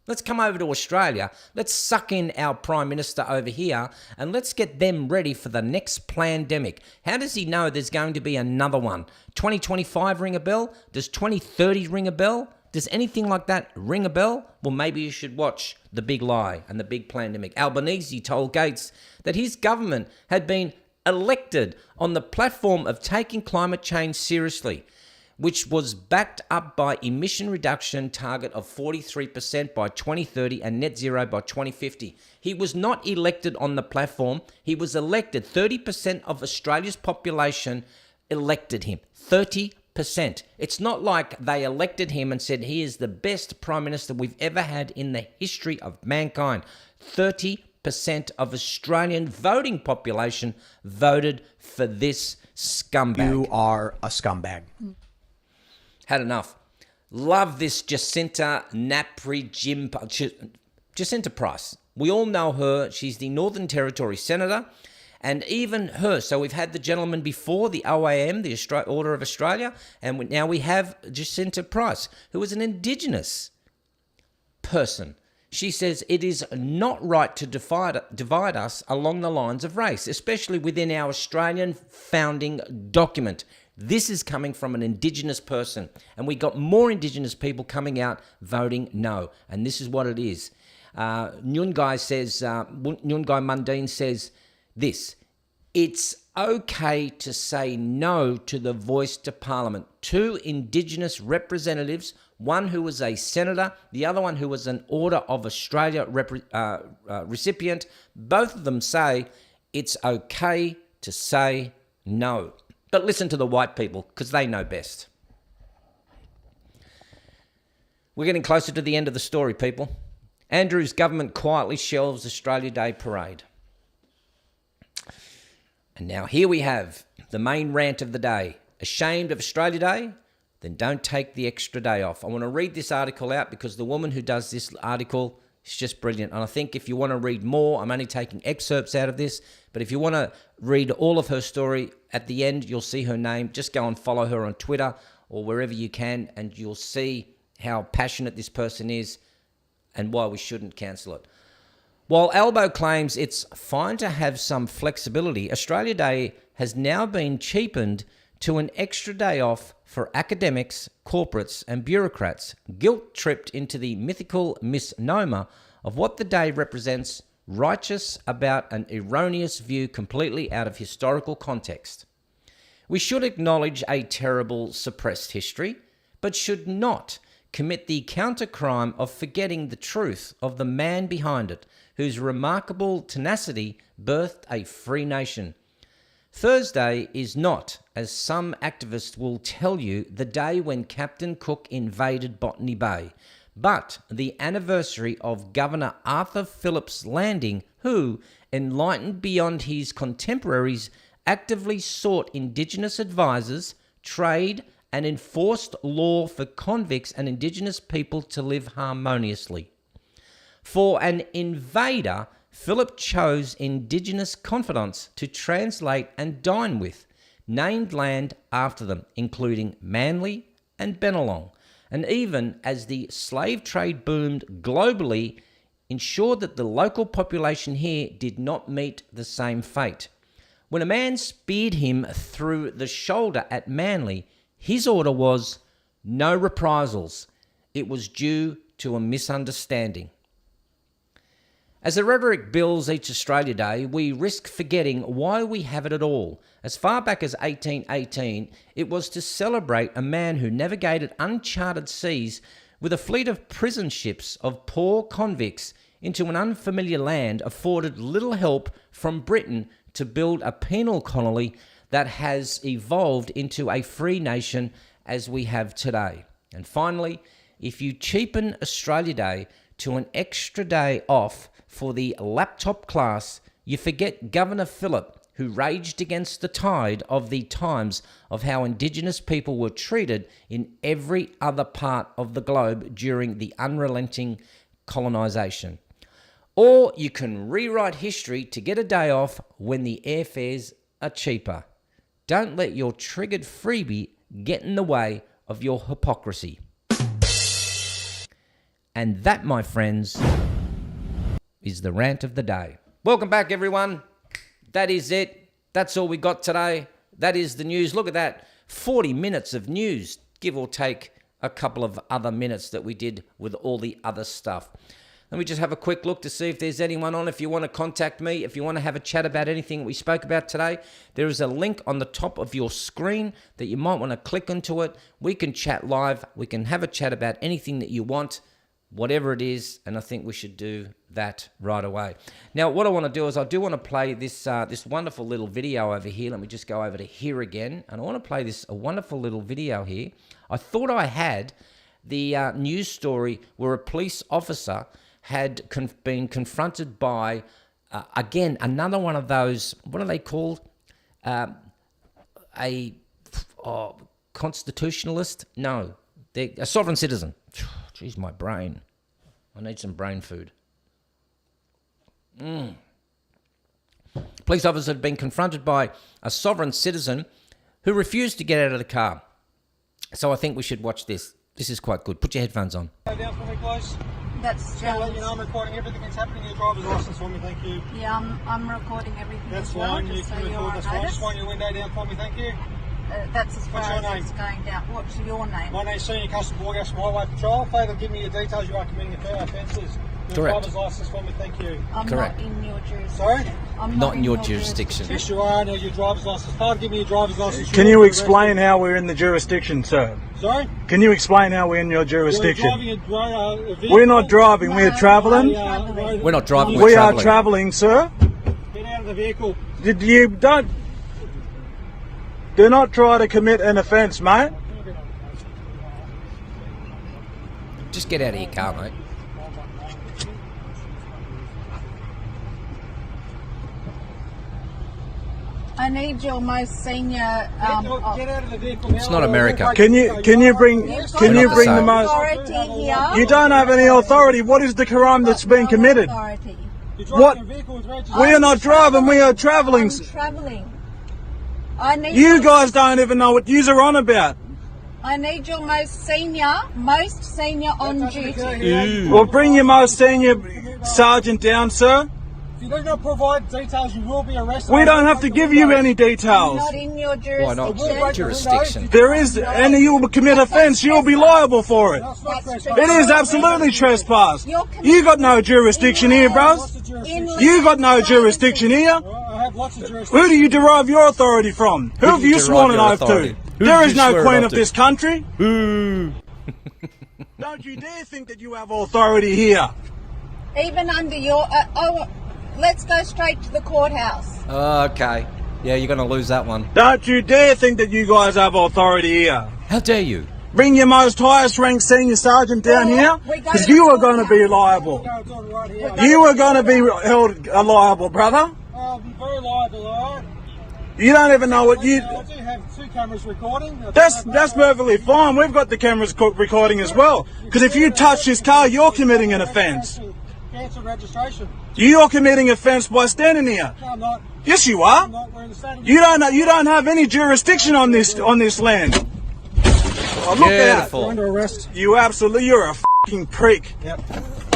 Let's come over to Australia. Let's suck in our Prime Minister over here and let's get them ready for the next pandemic. How does he know there's going to be another one? 2025 ring a bell? Does 2030 ring a bell? Does anything like that ring a bell? Well, maybe you should watch The Big Lie and The Big Pandemic. Albanese told Gates that his government had been elected on the platform of taking climate change seriously, which was backed up by emission reduction target of 43% by 2030 and net zero by 2050. He was not elected on the platform. He was elected. 30% of Australia's population elected him. 30%. It's not like they elected him and said he is the best prime minister we've ever had in the history of mankind. 30% of Australian voting population voted for this scumbag. You are a scumbag. Had enough. Love this Jacinta Jacinta Price. We all know her. She's the Northern Territory Senator. And even her. So we've had the gentleman before, the OAM, the Order of Australia. And now we have Jacinta Price, who is an Indigenous person. She says it is not right to divide us along the lines of race, especially within our Australian founding document. This is coming from an Indigenous person, and we got more Indigenous people coming out voting no, and this is what it is. Nyungai Mundine says this: it's okay to say no to the voice to Parliament. 2 Indigenous representatives, one who was a senator, the other one who was an Order of Australia recipient, both of them say it's okay to say no. But listen to the white people, because they know best. We're getting closer to the end of the story, people. Andrew's government quietly shelves Australia Day parade. And now here we have the main rant of the day. Ashamed of Australia Day? Then don't take the extra day off. I want to read this article out because the woman who does this article is just brilliant. And I think if you want to read more, I'm only taking excerpts out of this, but if you want to read all of her story, at the end, you'll see her name. Just go and follow her on Twitter or wherever you can, and you'll see how passionate this person is and why we shouldn't cancel it. While Albo claims it's fine to have some flexibility, Australia Day has now been cheapened to an extra day off for academics, corporates and bureaucrats, guilt-tripped into the mythical misnomer of what the day represents, righteous about an erroneous view completely out of historical context. We should acknowledge a terrible suppressed history, but should not commit the counter-crime of forgetting the truth of the man behind it, whose remarkable tenacity birthed a free nation. Thursday is not, as some activists will tell you, the day when Captain Cook invaded Botany Bay, but the anniversary of Governor Arthur Phillip's landing, who, enlightened beyond his contemporaries, actively sought Indigenous advisors, trade, and enforced law for convicts and Indigenous people to live harmoniously. For an invader, Phillip chose Indigenous confidants to translate and dine with, named land after them, including Manly and Bennelong, and even as the slave trade boomed globally, ensured that the local population here did not meet the same fate. When a man speared him through the shoulder at Manly, his order was no reprisals. It was due to a misunderstanding. As the rhetoric builds each Australia Day, we risk forgetting why we have it at all. As far back as 1818, it was to celebrate a man who navigated uncharted seas with a fleet of prison ships of poor convicts into an unfamiliar land, afforded little help from Britain to build a penal colony that has evolved into a free nation as we have today. And finally, if you cheapen Australia Day to an extra day off for the laptop class, you forget Governor Phillip, who raged against the tide of the times of how Indigenous people were treated in every other part of the globe during the unrelenting colonisation. Or you can rewrite history to get a day off when the airfares are cheaper. Don't let your triggered freebie get in the way of your hypocrisy. And that, my friends, is the rant of the day. Welcome back, everyone. That is it. That's all we got today. That is the news. Look at that. 40 minutes of news, give or take a couple of other minutes that we did with all the other stuff. Let me just have a quick look to see if there's anyone on. If you want to contact me, if you want to have a chat about anything we spoke about today, there is a link on the top of your screen that you might want to click into it. We can chat live. We can have a chat about anything that you want, whatever it is, and I think we should do that right away. Now, what I want to do is I do want to play this this wonderful little video over here. Let me just go over to here again, and I want to play a wonderful little video here. I thought I had the news story where a police officer had been confronted by, again, another one of those, what are they called? A constitutionalist? No, they're a sovereign citizen. Jeez, my brain. I need some brain food. Police officers had been confronted by a sovereign citizen who refused to get out of the car. So I think we should watch this. This is quite good. Put your headphones on. Down for me, please. That's I'll let you know I'm recording everything that's happening in your driver's license for me, thank you. yeah. I'm recording everything. That's as well, fine, you just so can you're record, on that's fine. notice. Just wind your window down for me, thank you. That's as far What's your as name? it's going down. What's your name? My name's Senior Customs Border Highway Patrol. Favour, give me your details. You are committing offences. Your Correct. driver's license for me, thank you. I'm Correct. not in your jurisdiction. Sorry? I'm Not in your jurisdiction. Yes, you are. No, your driver's license. Favour, give me your driver's license. Can you explain how we're in the jurisdiction, sir? Sorry? Can you explain how we're in your You're jurisdiction? driving a vehicle. We're not driving, we're travelling. We're not driving, We we're are travelling. travelling, sir. Get out of the vehicle. Do not try to commit an offence, mate. Just get out of your car, mate. I need your most senior. Get out of the vehicle now. It's not America. Can you bring the most? authority here. You don't have any authority. What is the crime that's been committed? Authority. You're driving What? a vehicle with registered. We are not driving. We are travelling. I'm travelling. I need You guys don't even know what yous are on about. I need your most senior on duty. Well, bring your most senior sergeant down, sir. If you do not provide details, you will be arrested. We don't have to give you any details. Not in your Why not? jurisdiction. Jurisdiction. There is, and you will commit offence. You'll be liable for it. That's not That's trespass. It is absolutely trespass. You're You got no jurisdiction here, bros. Lots of jurisdiction. You got no jurisdiction here. I have lots of jurisdiction. Who do you derive your authority from? Who have do you you derive sworn an your oath to? authority? Who There did is you no swear an queen oath of to? this country. Don't you dare think that you have authority here. Even under your. Let's go straight to the courthouse. Okay. Yeah, you're going to lose that one. Don't you dare think that you guys have authority here. How dare you? Bring your most highest ranked senior sergeant down here, because you are going to be liable. You are going to be held liable, brother. I'll be very liable, alright? You don't even know what you... I do have 2 cameras recording. That's perfectly fine. We've got the cameras recording as well. Because if you touch this car, you're committing an offence. Cancel registration. You're committing offence by standing here. No, I'm not. Yes, you are. I'm not. We're in the standing. You don't have any jurisdiction on this land. Oh, look Beautiful. out! Under arrest. You're a fucking prick. Yep.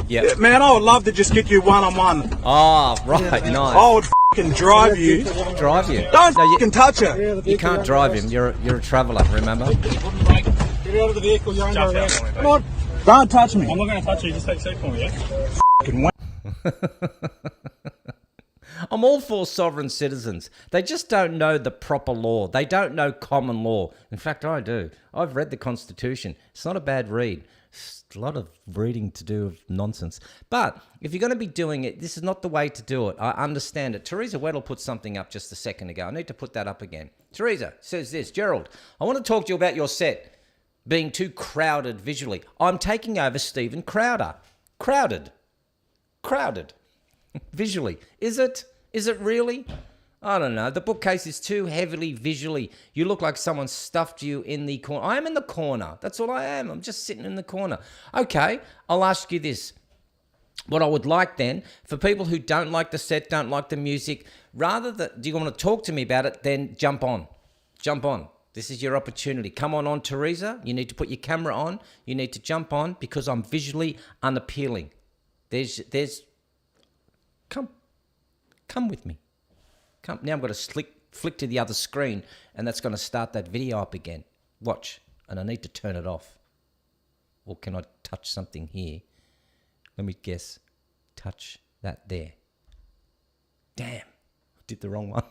Yep. Man, I would love to just get you one-on-one. Oh, right, nice. I would fucking drive you. Drive you. Don't No, you, fucking touch her. you can't drive him. You're a traveller, remember? Get out of the vehicle. You're under arrest. Come on. Don't touch me. I'm not going to touch you. Just take a seat for me, yeah? Fucking wank. I'm all for sovereign citizens. They just don't know the proper law. They don't know common law. In fact, I do. I've read the Constitution. It's not a bad read. It's a lot of reading to do of nonsense. But if you're going to be doing it, this is not the way to do it. I understand it. Teresa Weddle put something up just a second ago. I need to put that up again. Teresa says this, Gerald, I want to talk to you about your set being too crowded visually. I'm taking over Stephen Crowder. Crowded. Visually. Is it? Is it really? I don't know. The bookcase is too heavily visually. You look like someone stuffed you in the corner. I am in the corner. That's all I am. I'm just sitting in the corner. Okay, I'll ask you this. What I would like then, for people who don't like the set, don't like the music, rather than, do you want to talk to me about it, then jump on. Jump on. This is your opportunity. Come on, Teresa. You need to put your camera on. You need to jump on because I'm visually unappealing. Come with me. Come. Now I'm going to flick to the other screen and that's going to start that video up again. Watch. And I need to turn it off. Or can I touch something here? Let me guess. touch that there. Damn, did the wrong one.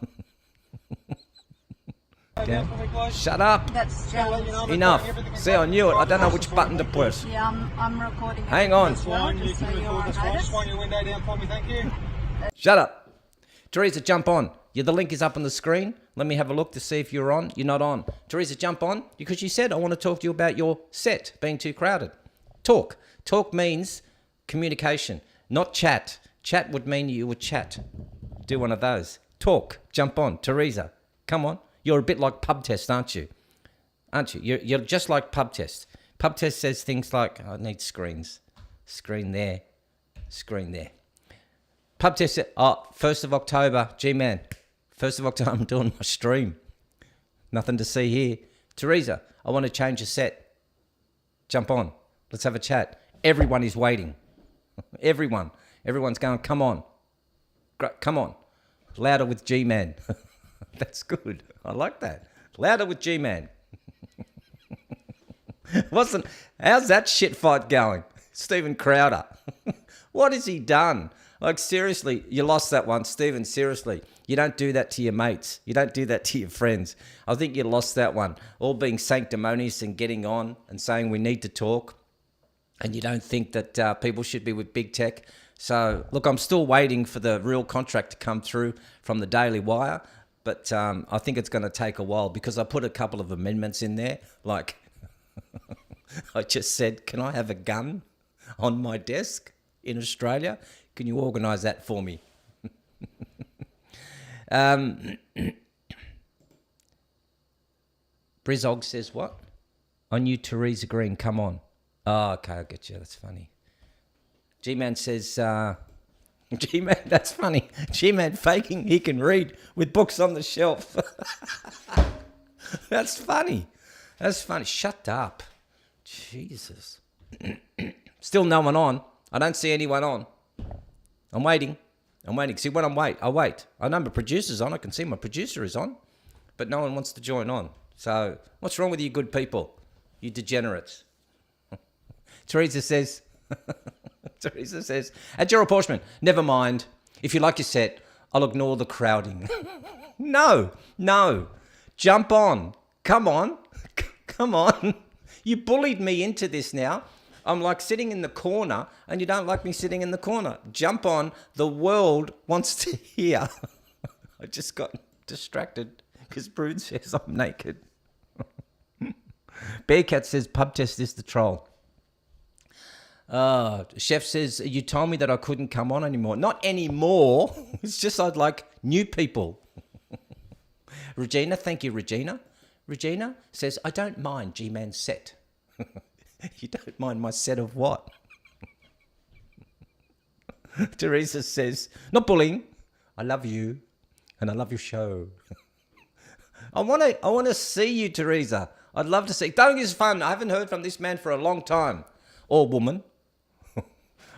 Damn. Shut up. That's Enough. See, I knew it. I don't know which button to push. Yeah, I'm recording. Hang on. Just so you're on Just notice. wind your window down for me, thank you. Shut up. Teresa, jump on. Yeah, the link is up on the screen. Let me have a look to see if you're on. You're not on. Teresa, jump on. Because you said, I want to talk to you about your set being too crowded. Talk. Talk means communication, not chat. Chat would mean you would chat. Do one of those. Talk. Jump on. Teresa, come on. You're a bit like Pub Test, aren't you? Aren't you? You're just like Pub Test. Pub Test says things like, I need screens. Screen there. Screen there. Pub Test said, 1st of October. G-Man. 1st of October, I'm doing my stream. Nothing to see here. Teresa, I want to change a set. Jump on. Let's have a chat. Everyone is waiting. Everyone. Everyone's going, come on. Come on. Louder with G-Man. That's good. I like that. Louder with G-Man. How's that shit fight going? Stephen Crowder. What has he done? Like, seriously, you lost that one. Stephen, seriously. You don't do that to your mates. You don't do that to your friends. I think you lost that one. All being sanctimonious and getting on and saying we need to talk. And you don't think that people should be with big tech. So, look, I'm still waiting for the real contract to come through from the Daily Wire. But I think it's going to take a while because I put a couple of amendments in there. Like, I just said, can I have a gun on my desk in Australia? Can you organise that for me? Brizog says what? I knew Teresa Green, come on. Oh, okay, I get you. That's funny. G-Man says, G-Man, that's funny. G-Man faking he can read with books on the shelf. That's funny. That's funny. Shut up. Jesus. Still no one on. I don't see anyone on. I'm waiting. See, when I wait. I know my producer's on. I can see my producer is on. But no one wants to join on. So what's wrong with you good people? You degenerates. Teresa says, at Gerald Porshman, never mind. If you like your set, I'll ignore the crowding. No. Jump on. Come on. You bullied me into this now. I'm like sitting in the corner and you don't like me sitting in the corner. Jump on. The world wants to hear. I just got distracted because Brood says I'm naked. Bearcat says Pub Test is the troll. Chef says, you told me that I couldn't come on anymore. Not anymore. It's just I'd like new people. Regina, thank you, Regina. Regina says, I don't mind G-Man's set. You don't mind my set of what? Teresa says, not bullying. I love you and I love your show. I want to see you, Teresa. I'd love to see. Don't use fun. I haven't heard from this man for a long time. Or woman.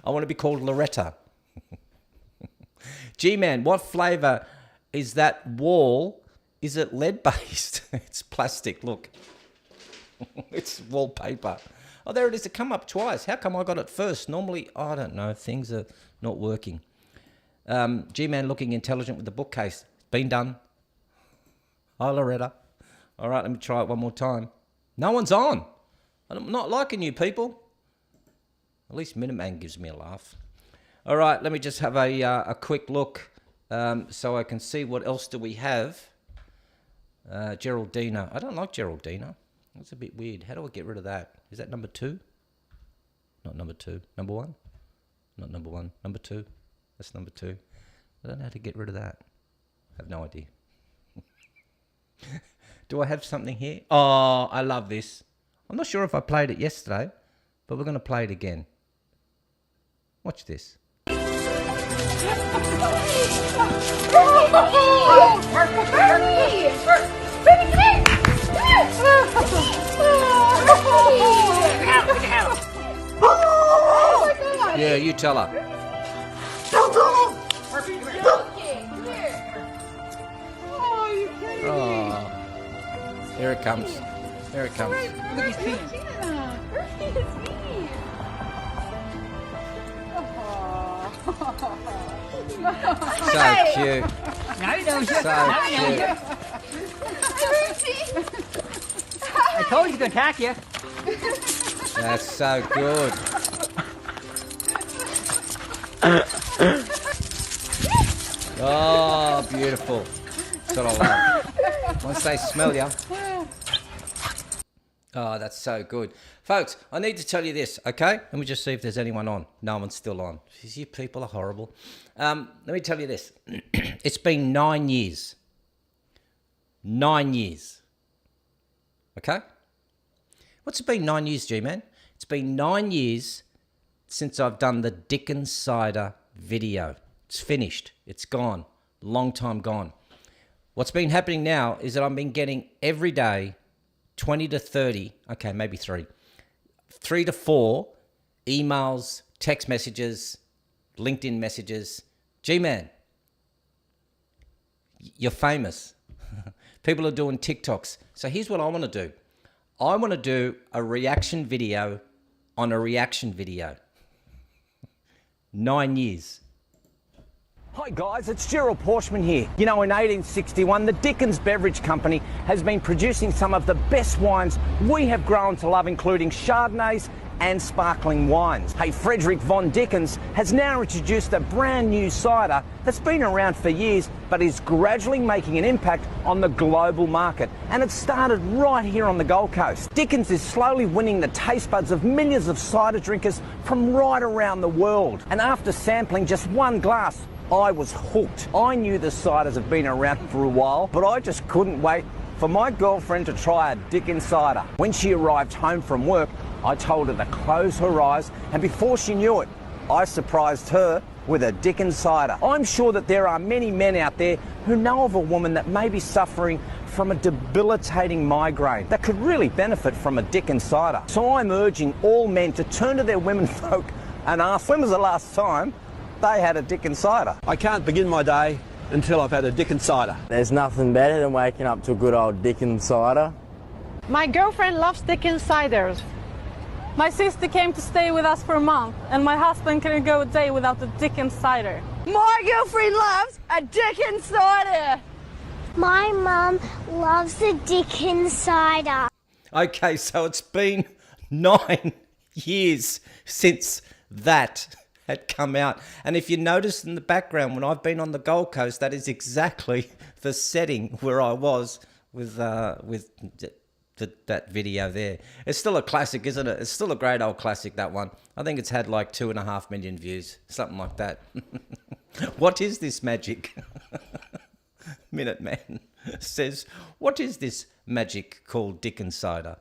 I want to be called Loretta. G-Man, what flavour is that wall? Is it lead-based? It's plastic, look. It's wallpaper. Oh, there it is. It come up twice. How come I got it first? Normally, I don't know. Things are not working. G-Man looking intelligent with the bookcase. Been done. Hi, Loretta. All right, let me try it one more time. No one's on. I'm not liking you people. At least Minuteman gives me a laugh. All right, let me just have a quick look so I can see what else do we have. Geraldina. I don't like Geraldina. That's a bit weird. How do I get rid of that? Is that number 2? Not number 2. Number 1? Not number 1. Number 2? That's number 2. I don't know how to get rid of that. I have no idea. Do I have something here? Oh, I love this. I'm not sure if I played it yesterday, but we're going to play it again. Watch this. Yeah, you tell her. Oh, here it comes. Here it comes. So cute. Now he knows you. So Now he knows cute. you. I told you to attack you. That's so good. Oh, beautiful. That's what I love. Once they smell you. Oh, that's so good. Folks, I need to tell you this, okay? Let me just see if there's anyone on. No one's still on. Jeez, you people are horrible. Let me tell you this. It's been 9 years. 9 years. Okay? What's it been 9 years, G-Man? It's been 9 years since I've done the Dickens Cider video. It's finished. It's gone. Long time gone. What's been happening now is that I've been getting every day 20 to 30, okay, maybe 3 to 4 emails, text messages, LinkedIn messages. G-Man, you're famous. People are doing TikToks. So here's what I want to do. I want to do a reaction video on a reaction video. 9 years. Hi guys, it's Gerald Porschman here. You know, in 1861, the Dickens Beverage Company has been producing some of the best wines we have grown to love, including Chardonnays and sparkling wines. Hey, Frederick von Dickens has now introduced a brand new cider that's been around for years, but is gradually making an impact on the global market. And it started right here on the Gold Coast. Dickens is slowly winning the taste buds of millions of cider drinkers from right around the world. And after sampling just one glass, I was hooked. I knew the ciders have been around for a while, but I just couldn't wait for my girlfriend to try a Dickens cider. When she arrived home from work, I told her to close her eyes, and before she knew it, I surprised her with a Dickens cider. I'm sure that there are many men out there who know of a woman that may be suffering from a debilitating migraine that could really benefit from a Dickens cider. So I'm urging all men to turn to their women folk and ask, when was the last time they had a Dickens cider? I can't begin my day until I've had a Dickens cider. There's nothing better than waking up to a good old Dickens cider. My girlfriend loves Dickens ciders. My sister came to stay with us for a month, and my husband couldn't go a day without the Dickens cider. My girlfriend loves a Dickens cider. My mum loves the Dickens cider. Okay, so it's been 9 years since that had come out. And if you notice in the background, when I've been on the Gold Coast, that is exactly the setting where I was with that video there. It's still a classic, isn't it? It's still a great old classic, that one. I think it's had like 2.5 million views, something like that. What is this magic? Minuteman says, what is this magic called Dickens cider?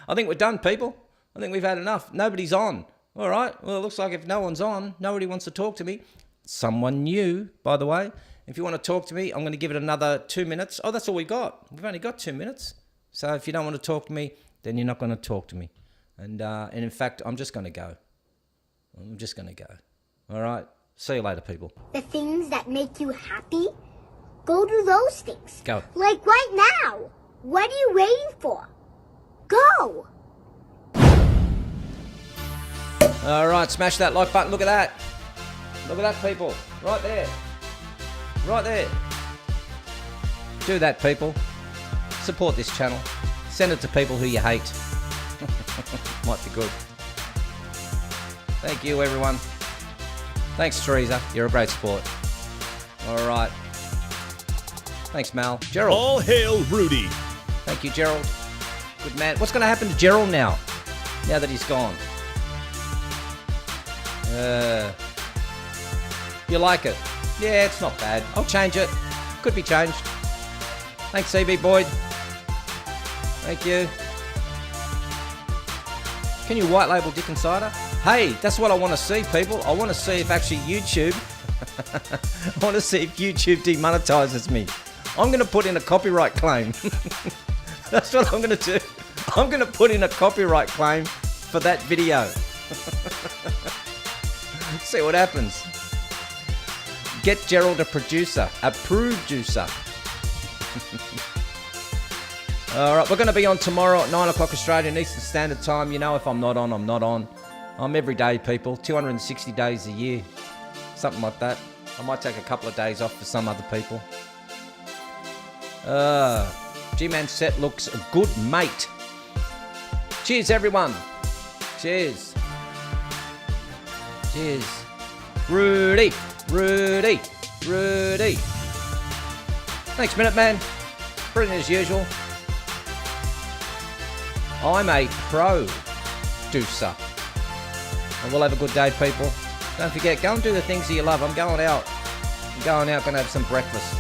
I think we're done, people. I think we've had enough. Nobody's on. All right. Well, it looks like if no one's on, nobody wants to talk to me. Someone new, by the way. If you want to talk to me, I'm going to give it another 2 minutes. Oh, that's all we got. We've only got 2 minutes. So if you don't want to talk to me, then you're not going to talk to me. And in fact, I'm just going to go. I'm just going to go. All right. See you later, people. The things that make you happy, go do those things. Go. Like right now. What are you waiting for? Go. All right. Smash that like button. Look at that. Look at that, people. Right there. Right there. Do that, people. Support this channel. Send it to people who you hate. Might be good. Thank you, everyone. Thanks, Teresa. You're a great sport. All right. Thanks, Mal. Gerald. All hail Rudi. Thank you, Gerald. Good man. What's going to happen to Gerald now that he's gone? You like it? Yeah, it's not bad. I'll change it. Could be changed. Thanks, CB Boyd. Thank you. Can you white label Dickens cider? Hey, that's what I want to see, people. I want to see if actually YouTube... I want to see if YouTube demonetizes me. I'm going to put in a copyright claim. That's what I'm going to do. I'm going to put in a copyright claim for that video. See what happens. Get Gerald a producer. A producer. All right, we're going to be on tomorrow at 9 o'clock Australian Eastern Standard Time. You know, if I'm not on, I'm not on. I'm every day, people. 260 days a year. Something like that. I might take a couple of days off for some other people. G-Man set looks a good, mate. Cheers, everyone. Cheers. Cheers. Rudi. Rudi. Rudi. Thanks, Minute Man. Brilliant as usual. I'm a producer. And we'll have a good day, people. Don't forget, go and do the things that you love. I'm going out. Going to have some breakfast.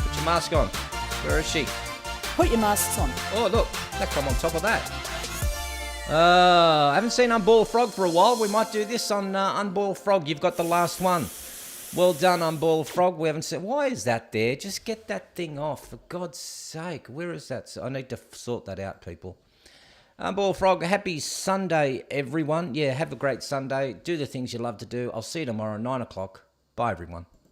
Put your mask on. Where is she? Put your masks on. Oh, look. That come on top of that. I haven't seen Unboiled Frog for a while. We might do this on Unboiled Frog. You've got the last one. Well done, Unboiled Frog. We haven't seen... Why is that there? Just get that thing off. For God's sake. Where is that? I need to sort that out, people. Unboiled Frog, happy Sunday, everyone. Yeah, have a great Sunday. Do the things you love to do. I'll see you tomorrow, 9 o'clock. Bye, everyone.